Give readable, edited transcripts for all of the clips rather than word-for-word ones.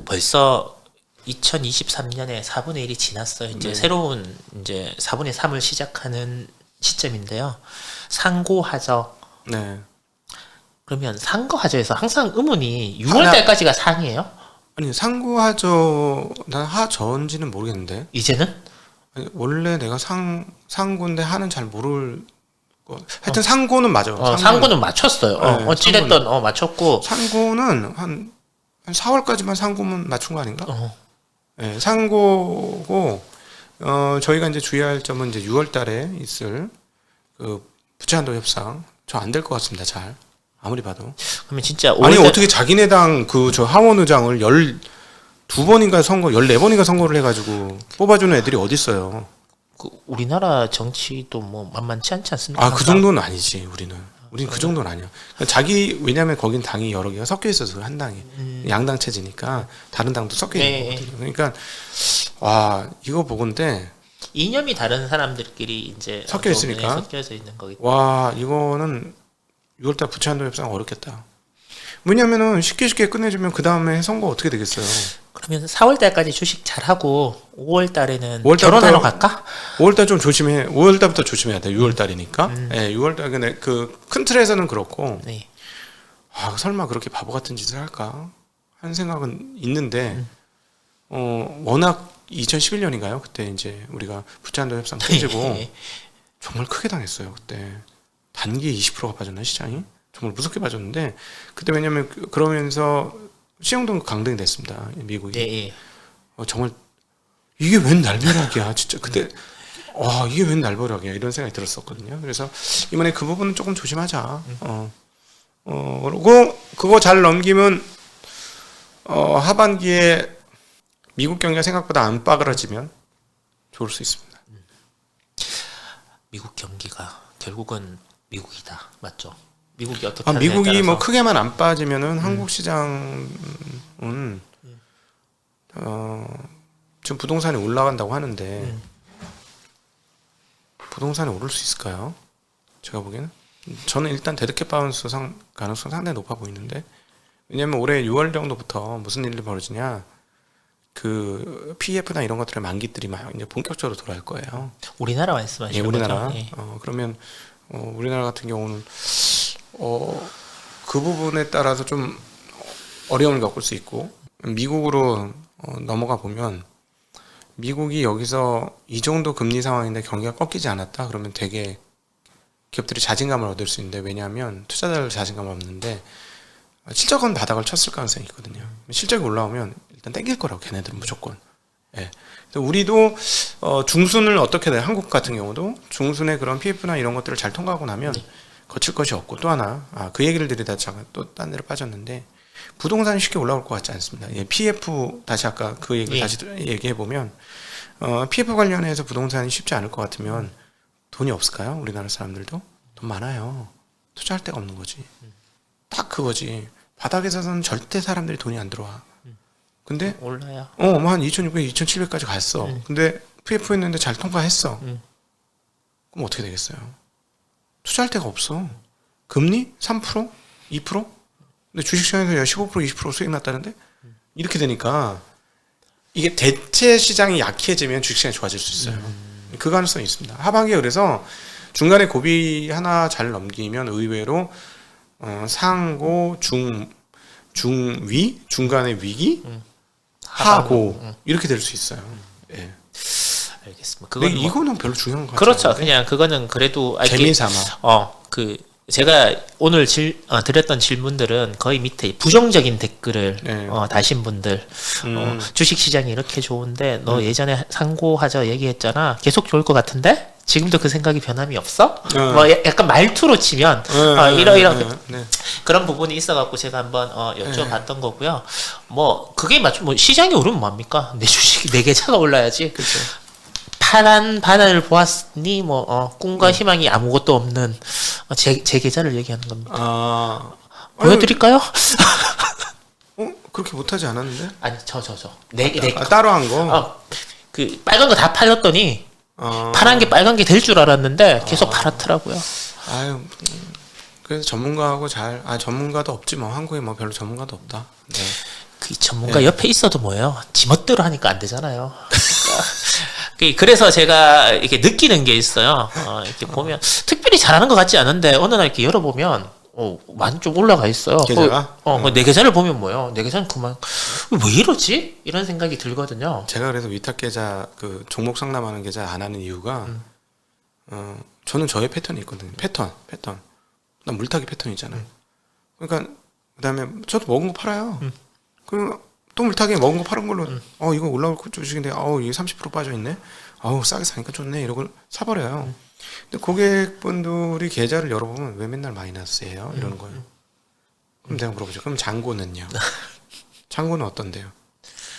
벌써 2023년에 4분의 1이 지났어요. 이제 네. 새로운 이제 4분의 3을 시작하는 시점인데요. 상고하저. 네. 그러면 상고하저에서 항상 음운이 6월 달까지가 상이에요? 아니 상고하저 난 하저인지는 모르겠는데. 이제는? 아니, 원래 내가 상고인데 하는 잘 모를 거. 하여튼 상고는 맞아. 상고는 맞췄어요. 네, 어찌됐든 맞췄고. 상고는 한 4월까지만 상고면 맞춘 거 아닌가? 네, 상고고 저희가 이제 주의할 점은 이제 6월 달에 있을 그 부채한도 협상 저 안 될 것 같습니다. 잘 아무리 봐도. 그러면 진짜 아니 어떻게 자기네당 그 저 하원 의장을 12번인가 선거 14번인가 선거를 해가지고 뽑아주는 애들이 어디 있어요? 그 우리나라 정치도 뭐 만만치 않지 않습니까? 아 그 정도는 아니지 우리는 그 정도는 아니야. 자기 왜냐면 거긴 당이 여러 개가 섞여 있어서 한 당이 양당 체제니까 다른 당도 섞여 있는 거거든요. 그러니까 와 이거 보건데 이념이 다른 사람들끼리 이제 섞여 있으니까 섞여져 있는 거기. 와 이거는 6월달 부채한도 협상 어렵겠다. 왜냐면은 쉽게 끝내주면 그 다음에 선거 어떻게 되겠어요? 그러면 4월 달까지 주식 잘하고 5월 달에는 5월 달부터 결혼하러 갈까? 5월달 좀 조심해. 5월달부터 조심해야 돼. 6월달이니까. 네, 6월달 근데 그 큰 틀에서는 그렇고. 네. 아 설마 그렇게 바보 같은 짓을 할까 하는 생각은 있는데 워낙 2011년인가요? 그때 이제 우리가 부채한도 협상 깨지고 정말 크게 당했어요. 그때 단기에 20%가 빠졌나 시장이? 정말 무섭게 빠졌는데 그때 왜냐면 그러면서 시장도 강등이 됐습니다. 미국이. 예. 정말 이게 웬 날벼락이야 진짜 그때 이게 웬 날벼락이야 이런 생각이 들었었거든요. 그래서 이번에 그 부분은 조금 조심하자. 그리고 그거 잘 넘기면 하반기에 미국 경기가 생각보다 안 빠그라지면 좋을 수 있습니다. 미국 경기가 결국은 미국이다. 맞죠? 미국이 어떻게 미국이 뭐 크게만 안 빠지면은 한국 시장은 지금 부동산이 올라간다고 하는데 부동산이 오를 수 있을까요? 제가 보기에는 저는 일단 데드캣 바운스 가능성 상당히 높아 보이는데 왜냐면 올해 6월 정도부터 무슨 일이 벌어지냐 그 PF나 이런 것들의 만기들이 막 이제 본격적으로 돌아올 거예요. 우리나라 말씀하시는 예, 우리나라. 거죠? 예. 그러면 우리나라 같은 경우는 그 부분에 따라서 좀 어려움을 겪을 수 있고 미국으로 넘어가 보면 미국이 여기서 이 정도 금리 상황인데 경기가 꺾이지 않았다 그러면 되게 기업들이 자신감을 얻을 수 있는데 왜냐하면 투자자들 자신감을 얻는데 실적은 바닥을 쳤을 가능성이 있거든요. 실적이 올라오면 일단 땡길 거라고 걔네들은 무조건. 예. 우리도 중순을 어떻게 돼? 한국 같은 경우도 중순에 그런 PF나 이런 것들을 잘 통과하고 나면 거칠 것이 없고 또 하나 그 얘기를 드리다 잠깐 또 딴 데로 빠졌는데 부동산이 쉽게 올라올 것 같지 않습니다. 예, PF 다시 아까 그 얘기를 다시 얘기해 보면 PF 관련해서 부동산이 쉽지 않을 것 같으면 돈이 없을까요? 우리나라 사람들도 돈 많아요. 투자할 데가 없는 거지. 딱 그거지. 바닥에서는 절대 사람들이 돈이 안 들어와. 근데 올라요. 뭐 한 2,600, 2,700까지 갔어. 근데 PF 했는데 잘 통과했어. 그럼 어떻게 되겠어요? 투자할 데가 없어. 금리 3%? 2%? 근데 주식시장에서 15%, 20% 수익 났다는데? 이렇게 되니까 이게 대체 시장이 약해지면 주식시장이 좋아질 수 있어요. 그 가능성이 있습니다. 하반기에 그래서 중간에 고비 하나 잘 넘기면 의외로 상고, 중위, 중간에 위기, 하고 이렇게 될 수 있어요. 예. 알겠습니다. 근데 이거는 별로 중요한 거 같아요. 그렇죠. 그냥 그거는 그래도 재미삼아. 그 제가 오늘 드렸던 질문들은 거의 밑에 부정적인 댓글을 다신 분들 주식 시장이 이렇게 좋은데 너 예전에 상고하자 얘기했잖아. 계속 좋을 것 같은데 지금도 그 생각이 변함이 없어? 뭐 약간 말투로 치면 이런 그런 부분이 있어갖고 제가 한번 여쭤봤던 거고요. 뭐 그게 뭐 시장이 오르면 뭐합니까? 내 주식이 내 계좌가 올라야지. 그렇죠. 파란 바다를 보았으니 뭐 꿈과 희망이 아무것도 없는 제 계좌를 얘기하는 겁니다. 보여드릴까요? 그렇게 못하지 않았는데? 아니 내 따로 한 거? 그 빨간 거 다 팔렸더니 파란 게 빨간 게 될 줄 알았는데 계속 팔았더라고요. 그래서 전문가하고 전문가도 없지 뭐 한국에 뭐 별로 전문가도 없다. 네. 그 전문가 옆에 있어도 뭐예요? 지멋대로 하니까 안 되잖아요. 그래서 제가 이렇게 느끼는 게 있어요. 이렇게 보면 특별히 잘하는 것 같지 않은데 어느 날 이렇게 열어보면 많이 좀 올라가 있어요. 계좌가? 내 계좌를 보면 뭐예요? 내 계좌는 그만 왜 이러지? 이런 생각이 들거든요. 제가 그래서 위탁 계좌 그 종목 상담하는 계좌 안 하는 이유가 저는 저의 패턴이 있거든요. 패턴. 난 물타기 패턴이 있잖아요. 그러니까 그다음에 저도 먹은 거 팔아요. 또 물타기 먹은 거 파는 걸로 이거 올라올 주식인데 이게 30% 빠져 있네. 싸게 사니까 좋네. 이러고 사버려요. 근데 고객분들이 계좌를 열어보면 왜 맨날 마이너스예요? 이러는 거예요. 그럼 내가 물어보죠. 그럼 잔고는요? 잔고는 어떤데요?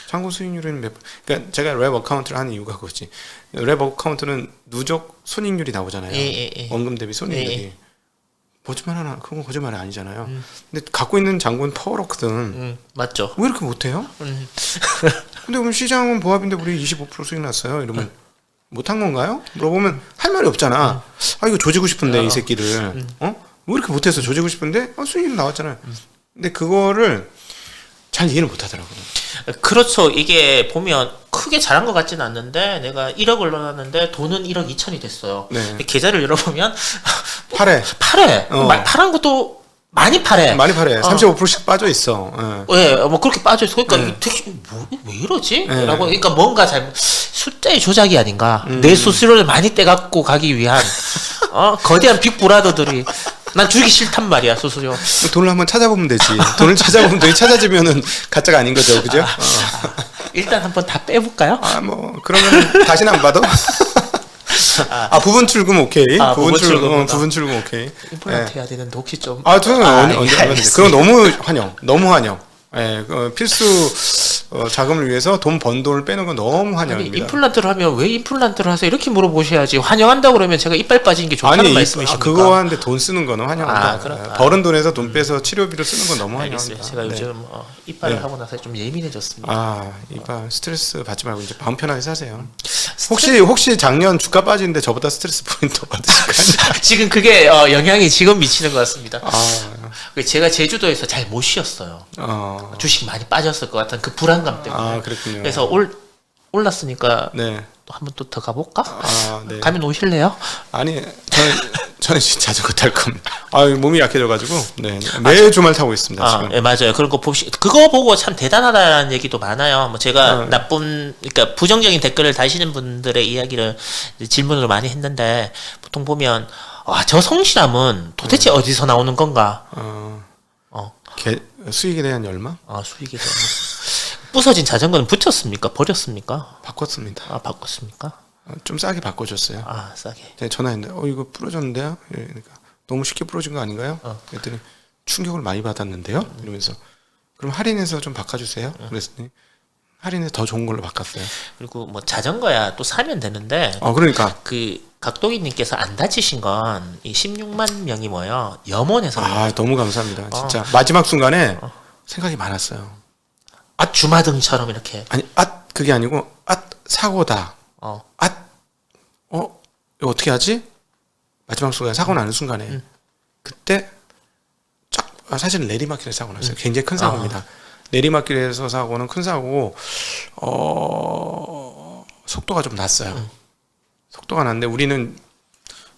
잔고 수익률은 그러니까 제가 랩 어카운트를 하는 이유가 그거지. 랩 어카운트는 누적 손익률이 나오잖아요. 원금 대비 손익률이. 보지만 하나 그건 거짓말이 아니잖아요. 근데 갖고 있는 잔고는 퍼렇거든. 맞죠. 왜 이렇게 못해요? 근데 그럼 시장은 보합인데 우리 25% 수익 났어요. 이러면 못한 건가요? 물어보면 할 말이 없잖아. 이거 조지고 싶은데 이 새끼를 왜 이렇게 못해서 조지고 싶은데 수익이 나왔잖아요. 근데 그거를 잘 이해를 못하더라고요. 그렇죠. 이게 보면 크게 잘한 것 같지는 않는데 내가 1억을 넣어놨는데 돈은 1억 2천이 됐어요. 근데 계좌를 열어보면 팔아. 파란 것도 많이 팔아. 35%씩 빠져 있어. 뭐 그렇게 빠져 있어. 그러니까 되게 왜 이러지? 라고 그러니까 뭔가 숫자의 조작이 아닌가. 내 수수료를 많이 떼갖고 가기 위한 거대한 빅브라더들이 난 주기 싫단 말이야 수수료. 돈을 한번 찾아보면 되지. 돈을 찾아보면 돈이 찾아지면은 가짜가 아닌 거죠, 그죠? 일단 한번 다 빼볼까요? 뭐 그러면 다시는 안 받아? 부분 출금 오케이. 부분 출금 오케이. 임플란트 해야 되는데 혹시 좀. 저는 언제 하면 돼. 그건 너무 환영. 필수 자금을 위해서 돈 번 돈을 빼는 건 너무 환영입니다. 임플란트를 하면 왜 임플란트를 하세요? 이렇게 물어보셔야지. 환영한다 그러면 제가 이빨 빠진 게 좋다는 말씀이십니까? 그거 하는데 돈 쓰는 거는 환영한다. 버는 돈에서 돈 빼서 치료비로 쓰는 건 너무 환영합니다. 제가 요즘 이빨을 하고 나서 좀 예민해졌습니다. 이빨 스트레스 받지 말고 이제 마음 편하게 사세요. 혹시 작년 주가 빠지는데 저보다 스트레스 포인트 더 받으실까요? 지금 그게 영향이 지금 미치는 것 같습니다. 제가 제주도에서 잘 못 쉬었어요. 주식 많이 빠졌을 것 같은 그 불안감 때문에. 그렇군요. 그래서 올랐으니까 또 한번 또 더 가볼까? 네. 가면 오실래요? 아니 저는 자전거 탈 겁니다. 몸이 약해져가지고 매일 주말 타고 있습니다. 지금. 맞아요. 그런 거 그거 보고 참 대단하다는 얘기도 많아요. 뭐 제가 그러니까 부정적인 댓글을 다시는 분들의 이야기를 질문으로 많이 했는데 보통 보면 저 성실함은 도대체 어디서 나오는 건가? 수익에 대한 열망? 수익에 대한 부서진 자전거는 붙였습니까? 버렸습니까? 바꿨습니다. 바꿨습니까? 좀 싸게 바꿔줬어요. 싸게. 제가 전화했는데 이거 부러졌는데요? 그러니까 너무 쉽게 부러진 거 아닌가요? 그랬더니 충격을 많이 받았는데요? 이러면서 그럼 할인해서 좀 바꿔주세요. 그랬더니 할인해서 더 좋은 걸로 바꿨어요. 그리고 뭐 자전거야 또 사면 되는데 그러니까 각동이님께서 안 다치신 건 이 16만 명이 모여 염원해서 너무 감사합니다. 진짜 마지막 순간에 생각이 많았어요. 주마등처럼 이렇게 그게 아니고 사고다. 이거 어떻게 하지? 마지막 순간에 사고 나는 순간에 그때 사실은 내리막길에서 사고 났어요. 굉장히 큰 사고입니다. 내리막길에서 사고는 큰 사고고 속도가 좀 났어요. 속도가 났는데 우리는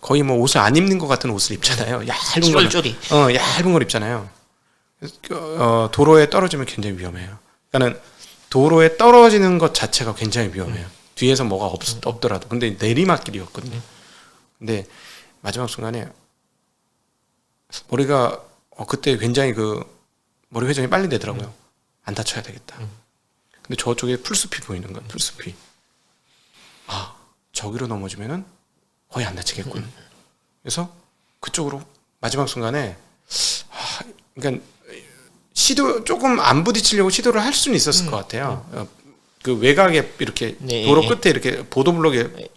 거의 뭐 옷을 안 입는 것 같은 옷을 입잖아요. 얇은 걸 얇은 걸 입잖아요. 도로에 떨어지면 굉장히 위험해요. 그러니까는 도로에 떨어지는 것 자체가 굉장히 위험해요. 뒤에서 뭐가 없더라도. 근데 내리막길이었거든요. 근데 마지막 순간에 머리가 그때 굉장히 머리 회전이 빨리 되더라고요. 안 다쳐야 되겠다. 근데 저쪽에 풀숲이 보이는 거예요. 풀숲이. 저기로 넘어지면은 거의 안 다치겠군. 그래서 그쪽으로 마지막 순간에 그러니까 조금 안 부딪히려고 시도를 할 수는 있었을 것 같아요. 그 외곽에 이렇게 도로 끝에 이렇게 보도블록에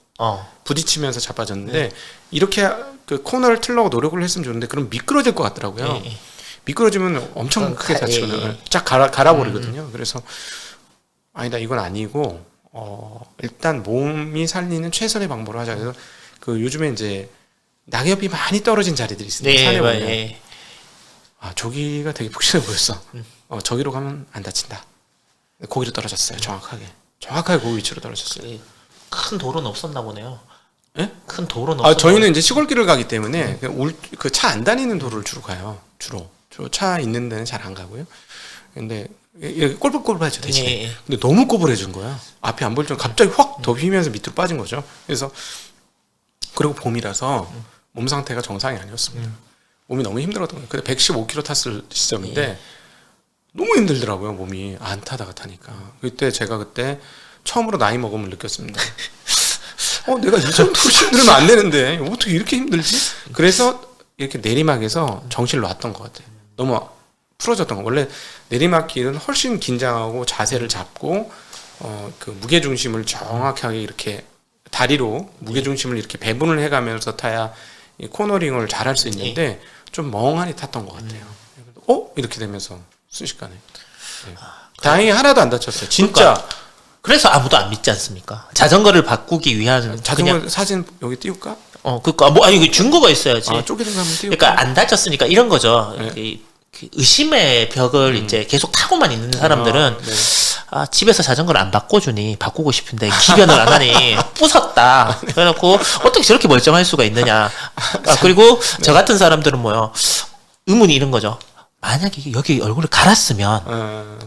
부딪히면서 자빠졌는데 이렇게 그 코너를 틀려고 노력을 했으면 좋은데 그럼 미끄러질 것 같더라고요. 미끄러지면 엄청 크게 다치거든요. 쫙 갈아버리거든요. 그래서 아니다 이건 아니고 일단 몸이 살리는 최선의 방법으로 하자. 그래서 요즘에 이제 낙엽이 많이 떨어진 자리들이 있습니다. 산에 보면 저기가 되게 푹신해 보였어. 저기로 가면 안 다친다. 거기로 떨어졌어요. 정확하게 그 위치로 떨어졌어요. 큰 도로는 없었나 보네요. 예? 큰 도로는 없었나 저희는 이제 시골길을 가기 때문에 그 차 안 다니는 도로를 주로 가요. 주로 차 있는 데는 잘 안 가고요. 근데 꼬불꼬불하죠 대신에. 예. 근데 너무 꼬불해진 거야. 앞이 안 보일 정도 갑자기 확 더 휘면서 밑으로 빠진 거죠. 그래서 그리고 봄이라서 몸 상태가 정상이 아니었습니다. 몸이 너무 힘들었던 거예요. 근데 115km 탔을 시점인데 너무 힘들더라고요. 몸이 안 타다가 타니까. 제가 그때 처음으로 나이 먹음을 느꼈습니다. 내가 이 정도로 힘들면 안 되는데 어떻게 이렇게 힘들지? 그래서 이렇게 내리막에서 정신을 놨던 것 같아요. 너무 풀어졌던 거. 원래 내리막길은 훨씬 긴장하고 자세를 잡고 그 무게 중심을 정확하게 이렇게 다리로 무게 중심을 이렇게 배분을 해가면서 타야 이 코너링을 잘할 수 있는데 좀 멍하니 탔던 것 같아요. 이렇게 되면서 순식간에. 네. 다행히 하나도 안 다쳤어요. 진짜. 그러니까, 그래서 아무도 안 믿지 않습니까? 자전거를 바꾸기 위한 자전거 그냥, 사진 여기 띄울까? 그니까 아니 증거가 있어야지. 쪼개는 거 한번 띄울까? 그러니까 안 다쳤으니까 이런 거죠. 네. 그 의심의 벽을 이제 계속 타고만 있는 사람들은 네. 집에서 자전거를 안 바꿔주니 바꾸고 싶은데 기변을 안 하니 부쉈다. 그래놓고 어떻게 저렇게 멀쩡할 수가 있느냐. 그리고 저 같은 사람들은 의문이 이런 거죠. 만약에 여기 얼굴을 갈았으면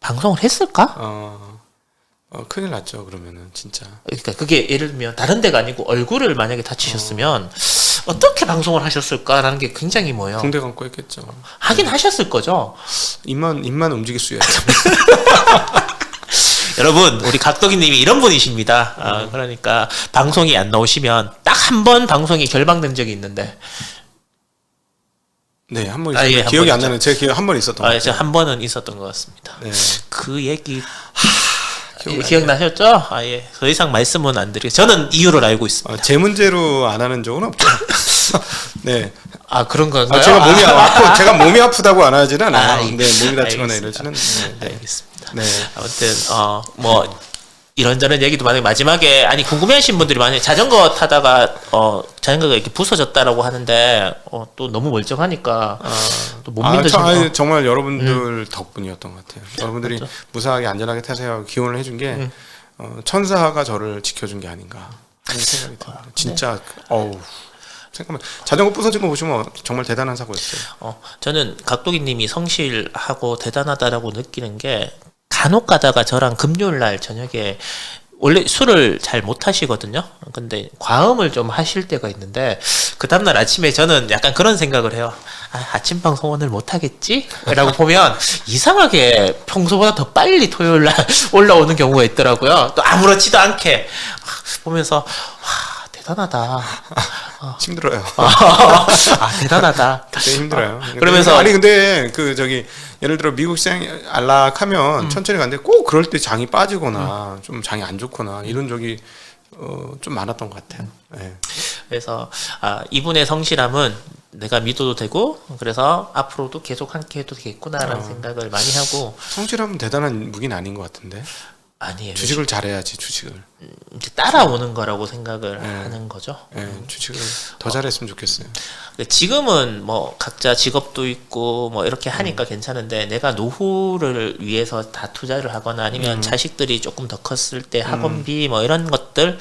방송을 했을까? 큰일 났죠. 그러면은 진짜. 그러니까 그게 예를 들면 다른 데가 아니고 얼굴을 만약에 다치셨으면 어떻게 방송을 하셨을까라는 게 굉장히 붕대 감고 했겠죠. 하긴 하셨을 거죠. 입만 움직일 수 있어요. 여러분, 우리 각도기님이 이런 분이십니다. 그러니까 방송이 안 나오시면 딱 한 번 방송이 결방된 적이 있는데. 네, 한 번 있었어요. 기억이 안 나는 제 기억 한 번 있었던 것 같아요. 한 번은 있었던 것 같습니다. 네. 그 얘기 기억나셨죠? 예. 더 이상 말씀은 안 드리고 저는 이유를 알고 있습니다. 제 문제로 안 하는 적은 없죠. 네. 그런 건가요? 제가 몸이 아프다고 안 하지는 않아요. 네, 몸이 다치거나 이러지는. 네. 알겠습니다. 네. 아무튼 이런저런 얘기도 많이 마지막에 궁금해하신 분들이 많이 자전거 타다가 자전거가 이렇게 부서졌다라고 하는데 또 너무 멀쩡하니까 또 못 믿으시는 정말 여러분들 덕분이었던 것 같아요. 여러분들이 그렇죠? 무사하게 안전하게 타세요 기원을 해준 게 천사가 저를 지켜준 게 아닌가 하는 생각이 듭니다. 진짜 잠깐만 자전거 부서진 거 보시면 정말 대단한 사고였어요. 저는 각도기님이 성실하고 대단하다라고 느끼는 게 간혹 가다가 저랑 금요일 날 저녁에 원래 술을 잘 못 하시거든요. 근데 과음을 좀 하실 때가 있는데 그 다음날 아침에 저는 약간 그런 생각을 해요. 아침 방송 오늘 못 하겠지? 라고 보면 이상하게 평소보다 더 빨리 토요일 날 올라오는 경우가 있더라고요. 또 아무렇지도 않게 보면서 대단하다. 힘들어요. 대단하다. 되게 힘들어요. 그러면서 근데 예를 들어 미국 시장이 안락하면 천천히 가는데 꼭 그럴 때 장이 빠지거나 좀 장이 안 좋거나 이런 적이 좀 많았던 것 같아요. 네. 그래서 이분의 성실함은 내가 믿어도 되고 그래서 앞으로도 계속 함께 해도 되겠구나라는 생각을 많이 하고. 성실함은 대단한 무기는 아닌 것 같은데. 아니에요. 주식을 잘해야지. 주식을 이제 따라오는 거라고 생각을 하는 거죠. 주식을 더 잘했으면 좋겠어요. 근데 지금은 각자 직업도 있고 이렇게 하니까 괜찮은데 내가 노후를 위해서 다 투자를 하거나 아니면 자식들이 조금 더 컸을 때 학원비 이런 것들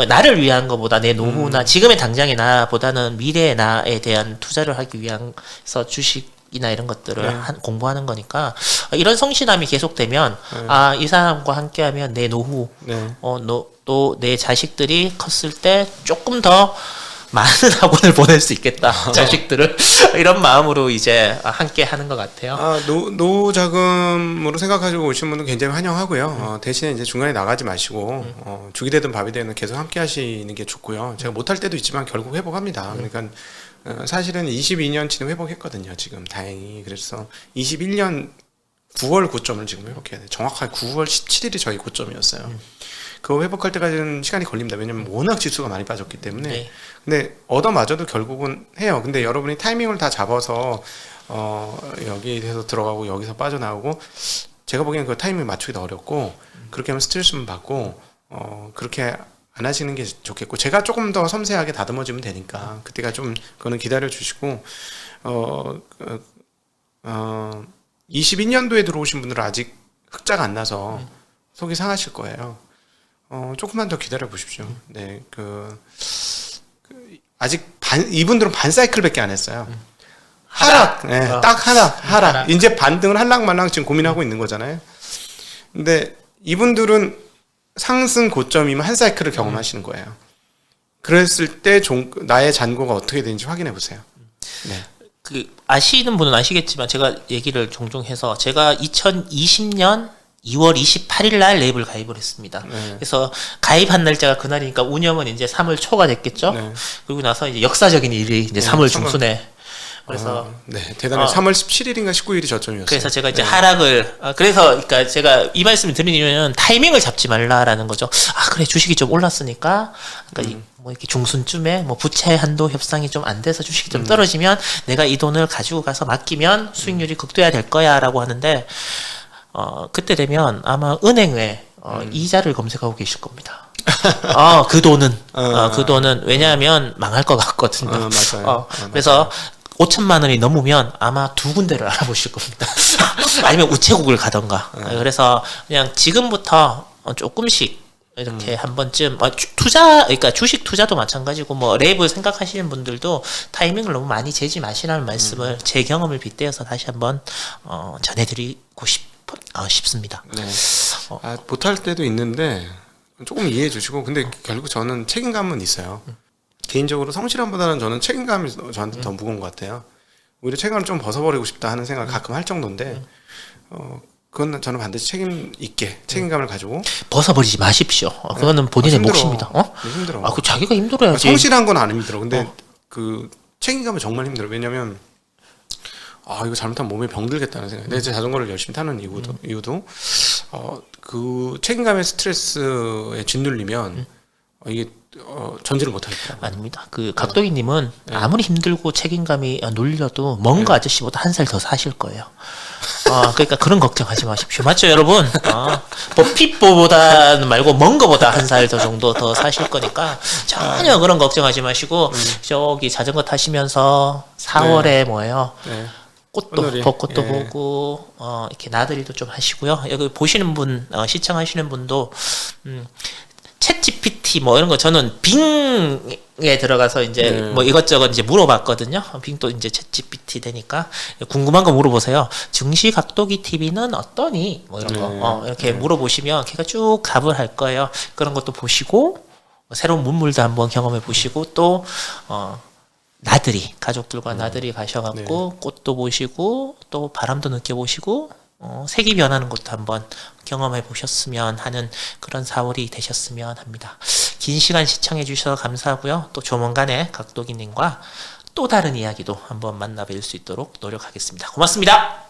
나를 위한 것보다 내 노후나 지금의 당장의 나보다는 미래의 나에 대한 투자를 하기 위해서 주식이나 이런 것들을 공부하는 거니까 이런 성실함이 계속되면 이 사람과 함께하면 내 노후 또 내 자식들이 컸을 때 조금 더 많은 학원을 보낼 수 있겠다. 자식들을 이런 마음으로 이제 함께 하는 것 같아요. 노후 자금으로 생각하시고 오신 분은 굉장히 환영하고요. 대신에 이제 중간에 나가지 마시고 죽이 되든 밥이 되든 계속 함께 하시는 게 좋고요. 제가 못할 때도 있지만 결국 회복합니다. 그러니까 사실은 22년치는 회복했거든요. 지금 다행히. 그래서 21년 9월 고점을 지금 회복해야 돼요. 정확하게 9월 17일이 저희 고점이었어요. 그거 회복할 때까지는 시간이 걸립니다. 왜냐면 워낙 지수가 많이 빠졌기 때문에. 근데 얻어맞아도 결국은 해요. 근데 여러분이 타이밍을 다 잡아서 여기에서 들어가고 여기서 빠져나오고 제가 보기에는 그 타이밍 맞추기도 어렵고 그렇게 하면 스트레스만 받고 그렇게 안 하시는 게 좋겠고 제가 조금 더 섬세하게 다듬어지면 되니까 그때가 좀 그거는 기다려 주시고 22년도에 들어오신 분들은 아직 흑자가 안 나서 속이 상하실 거예요. 조금만 더 기다려 보십시오. 네, 아직 이분들은 반 사이클밖에 안 했어요. 하락, 네, 딱 하락. 이제 반등을 할랑말랑 지금 고민하고 있는 거잖아요. 근데 이분들은 상승 고점이면 한 사이클을 경험하시는 거예요. 그랬을 때 나의 잔고가 어떻게 되는지 확인해 보세요. 네. 아시는 분은 아시겠지만 제가 얘기를 종종 해서 제가 2020년 2월 28일 날 랩을 가입을 했습니다. 네. 그래서 가입한 날짜가 그날이니까 운영은 이제 3월 초가 됐겠죠. 네. 그리고 나서 이제 역사적인 일이 이제 3월 중순에 그래서 네, 대단히 3월 17일인가 19일이 저점이었어요. 그래서 제가 이제 하락을 그러니까 제가 이 말씀을 드리는 이유는 타이밍을 잡지 말라라는 거죠. 그래 주식이 좀 올랐으니까 그러니까 뭐 이렇게 중순쯤에 뭐 부채 한도 협상이 좀 안 돼서 주식이 좀 떨어지면 내가 이 돈을 가지고 가서 맡기면 수익률이 극대화될 거야라고 하는데 그때 되면 아마 은행에 이자를 검색하고 계실 겁니다. 그 돈은 왜냐하면 망할 것 같거든요. 맞아요. 그래서 5천만 원이 넘으면 아마 두 군데를 알아보실 겁니다. 아니면 우체국을 가던가. 그래서 그냥 지금부터 조금씩 이렇게 한 번쯤 그러니까 주식 투자도 마찬가지고 뭐 랩을 생각하시는 분들도 타이밍을 너무 많이 재지 마시라는 말씀을 제 경험을 빗대어서 다시 한번 전해드리고 싶습니다. 네. 못할 때도 있는데 조금 이해해 주시고 근데 결국 저는 책임감은 있어요. 개인적으로 성실함보다는 저는 책임감이 저한테 더 무거운 것 같아요. 오히려 책임감을 좀 벗어버리고 싶다 하는 생각을 가끔 할 정도인데 그건 저는 반드시 책임감을 가지고 벗어버리지 마십시오. 그거는 본인의 몫입니다. 힘들어. 그 자기가 힘들어야지. 성실한 건 안 힘들어. 근데 그 책임감은 정말 힘들어. 왜냐면 이거 잘못하면 몸에 병들겠다는 생각. 내가 자전거를 열심히 타는 이유도 그 책임감의 스트레스에 짓눌리면 이게 전지를 못하겠다. 아닙니다. 각도기님은 아무리 힘들고 책임감이 눌려도 뭔가 아저씨보다 한 살 더 사실 거예요. 그러니까 그런 걱정하지 마십시오. 맞죠, 여러분? 핏보다는 말고 먼 거보다 한 살 더 정도 더 사실 거니까 전혀 그런 걱정하지 마시고 저기 자전거 타시면서 4월에 뭐예요? 벚꽃도 보고 이렇게 나들이도 좀 하시고요. 여기 보시는 분, 시청하시는 분도 챗GPT 뭐 이런 거 저는 빙에 들어가서 이제 뭐 이것저것 이제 물어봤거든요. 빙도 이제 챗GPT 되니까 궁금한 거 물어보세요. 증시 각도기 TV는 어떠니? 뭐 이런 거 이렇게 물어보시면 걔가 쭉 답을 할 거예요. 그런 것도 보시고 새로운 문물도 한번 경험해 보시고 또 나들이 가족들과 나들이 가셔갖고 꽃도 보시고 또 바람도 느껴보시고 색이 변하는 것도 한번 경험해 보셨으면 하는 그런 4월이 되셨으면 합니다. 긴 시간 시청해 주셔서 감사하고요. 또 조만간에 각도기님과 또 다른 이야기도 한번 만나뵐 수 있도록 노력하겠습니다. 고맙습니다.